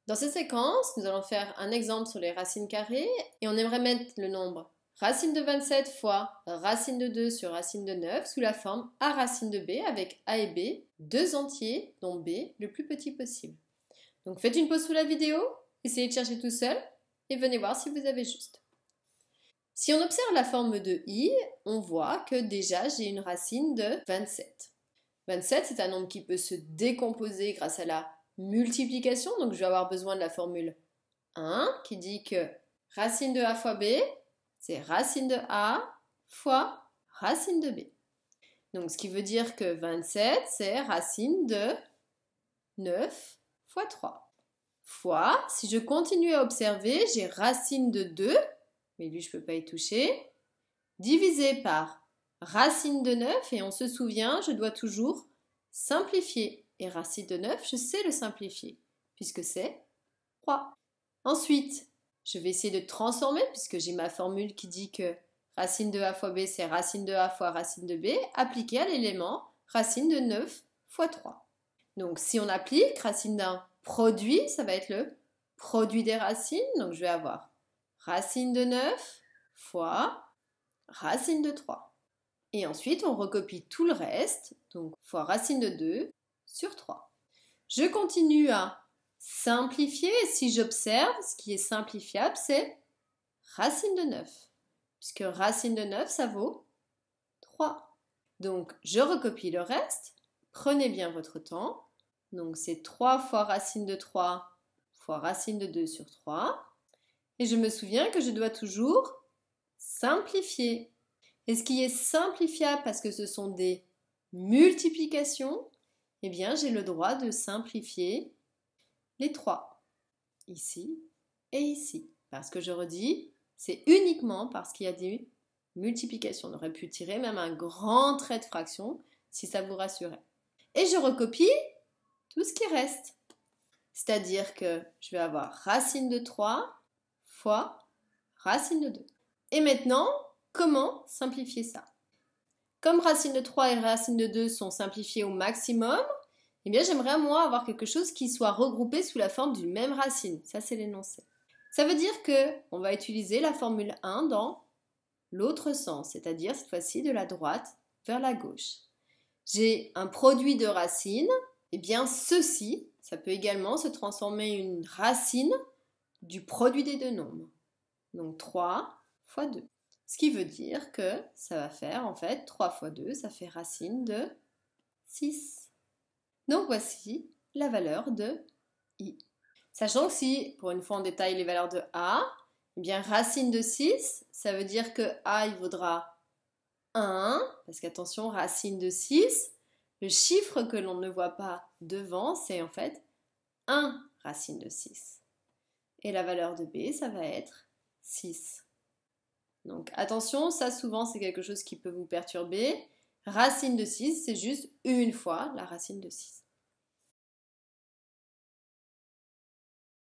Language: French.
Dans cette séquence, nous allons faire un exemple sur les racines carrées et on aimerait mettre le nombre racine de 27 fois racine de 2 sur racine de 9 sous la forme a racine de b avec a et b, deux entiers dont b le plus petit possible. Donc faites une pause sous la vidéo, essayez de chercher tout seul et venez voir si vous avez juste. Si on observe la forme de i, on voit que déjà j'ai une racine de 27. 27, c'est un nombre qui peut se décomposer grâce à la multiplication, donc je vais avoir besoin de la formule 1 qui dit que racine de a fois b, c'est racine de a fois racine de b. Donc ce qui veut dire que 27, c'est racine de 9 fois 3. Fois, si je continue à observer, j'ai racine de 2, mais lui je ne peux pas y toucher, divisé par racine de 9, et on se souvient, je dois toujours simplifier. Et racine de 9, je sais le simplifier, puisque c'est 3. Ensuite, je vais essayer de transformer, puisque j'ai ma formule qui dit que racine de a fois b, c'est racine de a fois racine de b, appliquée à l'élément racine de 9 fois 3. Donc si on applique racine d'un produit, ça va être le produit des racines. Donc je vais avoir racine de 9 fois racine de 3. Et ensuite, on recopie tout le reste, donc fois racine de 2 sur 3. Je continue à simplifier. Si j'observe, ce qui est simplifiable, c'est racine de 9. Puisque racine de 9, ça vaut 3. Donc, je recopie le reste. Prenez bien votre temps. Donc, c'est 3 fois racine de 3 fois racine de 2 sur 3. Et je me souviens que je dois toujours simplifier. Et ce qui est simplifiable parce que ce sont des multiplications, eh bien j'ai le droit de simplifier les 3, ici et ici. Parce que je redis, c'est uniquement parce qu'il y a des multiplications. On aurait pu tirer même un grand trait de fraction si ça vous rassurait. Et je recopie tout ce qui reste. C'est-à-dire que je vais avoir racine de 3 fois racine de 2. Et maintenant, comment simplifier ça? Comme racine de 3 et racine de 2 sont simplifiées au maximum, eh bien j'aimerais moi avoir quelque chose qui soit regroupé sous la forme d'une même racine. Ça, c'est l'énoncé. Ça veut dire qu'on va utiliser la formule 1 dans l'autre sens, c'est-à-dire cette fois-ci de la droite vers la gauche. J'ai un produit de racines, eh bien ceci, ça peut également se transformer en une racine du produit des deux nombres. Donc 3 fois 2. Ce qui veut dire que ça va faire en fait 3 fois 2, ça fait racine de 6. Donc voici la valeur de i. Sachant que si, pour une fois on détaille les valeurs de a, eh bien racine de 6, ça veut dire que a il vaudra 1, parce qu'attention, racine de 6, le chiffre que l'on ne voit pas devant, c'est en fait 1 racine de 6. Et la valeur de b, ça va être 6. Donc attention, ça souvent c'est quelque chose qui peut vous perturber. Racine de 6, c'est juste une fois la racine de 6.